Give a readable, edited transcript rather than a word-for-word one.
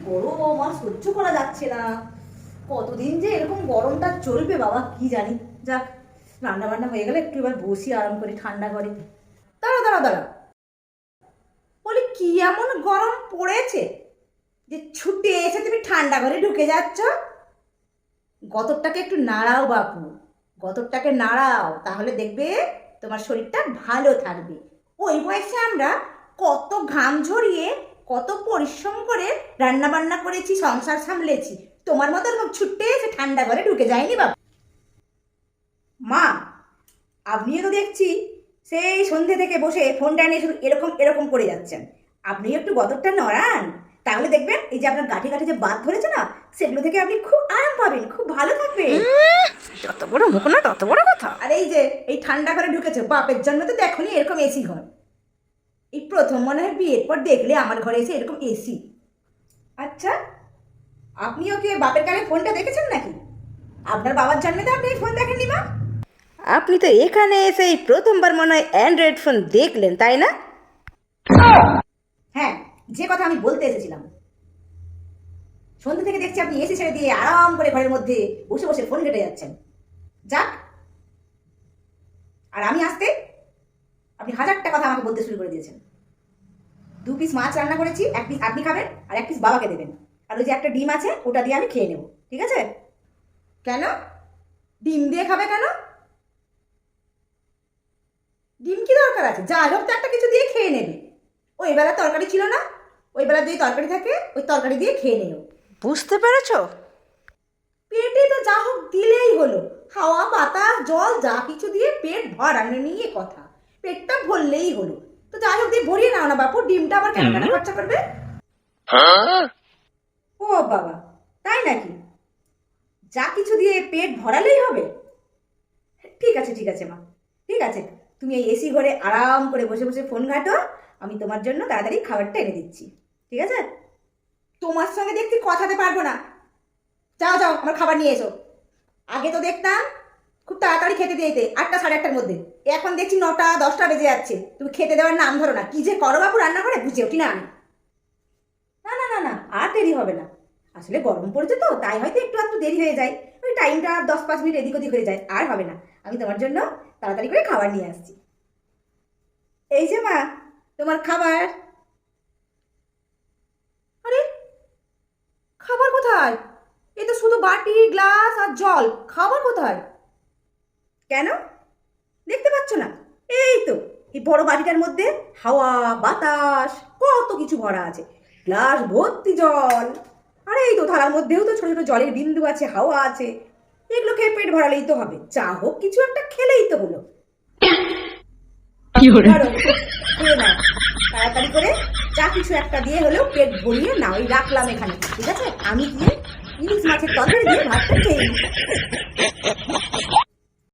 গরম আর সহ্য করা যাচ্ছে না। কতদিন যে এরকম গরমটা চলবে বাবা কি জানি। যাক, রান্না বান্না হয়ে গেলে একটু এবার বসি আরাম করে ঠান্ডা করে। দাঁড়া দাঁড়া দাঁড়া, বলি কি এমন গরম পড়েছে যে ছুটে এসে তুমি ঠান্ডা ঘরে ঢুকে যাচ্ছ? গতরটাকে একটু নাড়াও বাপু, গতরটাকে নাড়াও, তাহলে দেখবে তোমার শরীরটা ভালো থাকবে। ওই বয়সে আমরা কত ঘাম ঝরিয়ে কত পরিশ্রম করে রান্না বান্না করেছি, সংসার সামলেছি। তোমার মতো এরকম ছুটে এসে ঠান্ডা ঘরে ঢুকে যায়নি বাপু। মা, আপনিও তো দেখছি সেই সন্ধ্যে থেকে বসে ফোনটা নিয়ে শুধু এরকম এরকম করে যাচ্ছেন। আপনিও একটু গতরটা নড়ান, তাহলে দেখবেন এই যে আপনার গাঁঠে গাঁঠে যে বাত ধরেছে না, সেগুলো থেকে আপনি খুব আরাম পাবেন, খুব ভালো থাকবেন। যত বড় মুখ না তত বড় কথা। আর এই যে এই ঠান্ডা ঘরে ঢুকেছে, বাপের জন্য তো দেখনি এরকম এসি ঘর। এই প্রথম মনে হয় বিয়ের পর দেখলে আমার ঘরে এসে এরকম এসি। আচ্ছা, আপনিও কি বাপের কালে ফোনটা দেখেছেন নাকি? আপনার বাবার জন্মে তো আপনি এই ফোন দেখেননি মা। আপনি তো এখানে এসে এই প্রথমবার মনে হয় অ্যান্ড্রয়েড ফোন দেখলেন, তাই না? হ্যাঁ, যে কথা আমি বলতে এসেছিলাম। সন্ধ্যে থেকে দেখছি আপনি এসি ছেড়ে দিয়ে আরাম করে ঘরের মধ্যে বসে বসে ফোন ঘেটে যাচ্ছেন। যাক, আর আমি আসতে আপনি হাজারটা কথা আমাকে বলতে শুরু করে দিয়েছেন। 2 পিস মাছ রান্না করেছি, 1 পিস আপনি খাবেন আর 1 পিস বাবাকে দেবেন। আর ওই যে একটা ডিম আছে, ওটা দিয়ে আমি খেয়ে নেব, ঠিক আছে? কেন ডিম দিয়ে খাবে কেন? ডিম কি দরকার আছে? যা হোক তো একটা কিছু দিয়ে খেয়ে নেবে। ওই বেলা তরকারি ছিল না, ওই বেলা যদি তরকারি থাকে ওই তরকারি দিয়ে খেয়ে নেব। বুঝতে পেরেছো? পেটে তো যা হোক দিলেই হলো, হাওয়া বাতাস জল যা কিছু দিয়ে পেট ভরানো নিয়ে কথা। পেটটা ভরলেই হলো। তো যাই হোক দিয়ে ভরিয়ে নাও না বাপু, ডিমটা আবার কেন কেন খরচা করবে? ও বাবা, তাই নাকি? যা কিছু দিয়ে পেট ভরালেই হবে? ঠিক আছে ঠিক আছে মা, ঠিক আছে। তুমি এই এসি ঘরে আরাম করে বসে বসে ফোন ঘাটো, আমি তোমার জন্য তাড়াতাড়ি খাবারটা এনে দিচ্ছি, ঠিক আছে? তোমার সঙ্গে দেখছি কথাতে পারবো না। যাও যাও, আমার খাবার নিয়ে এসো। আগে তো দেখতাম খুব তাড়াতাড়ি খেতে দিতে, 8টা 8:30টার মধ্যে। এখন দেখছি 9টা 10টা বেজে যাচ্ছে, তুমি খেতে দেওয়ার নাম ধরো না। কি যে করো বাপু রান্না করে বুঝে উঠি না আমি। না না না না, আর দেরি হবে না। আসলে গরম পড়েছে তো, তাই হয়তো একটু একটু দেরি হয়ে যায়। ওই টাইমটা 10-5 মিনিট এদিক ওদিক হয়ে যায়, আর হবে না। আমি তোমার জন্য তাড়াতাড়ি করে খাবার নিয়ে আসছি। এই যে মা, তোমার খাবার। আরে, খাবার কোথায়? এ তো শুধু বাটি গ্লাস আর জল, খাবার কোথায়? কেন দেখতে পাচ্ছ না? এই তো এই বড় বাটিটার মধ্যে হাওয়া বাতাস কত কিছু ভরা আছে, গ্লাস ভর্তি জল। আরে এই তো থালার মধ্যেও তো ছোট ছোট জলের বিন্দু আছে, হাওয়া আছে। এগুলো খেয়ে পেট ভরালেই তো হবে, যা হোক কিছু একটা খেলেই তো হলো। ধরো, খেয়ে নাও তাড়াতাড়ি করে, যা কিছু একটা দিয়ে হলেও পেট ভরিয়ে নাও। এই রাখলাম এখানে, ঠিক আছে? আমি গিয়ে ইলিশ মাছের তরকারি দিয়ে ভাতটা খেয়ে নিই।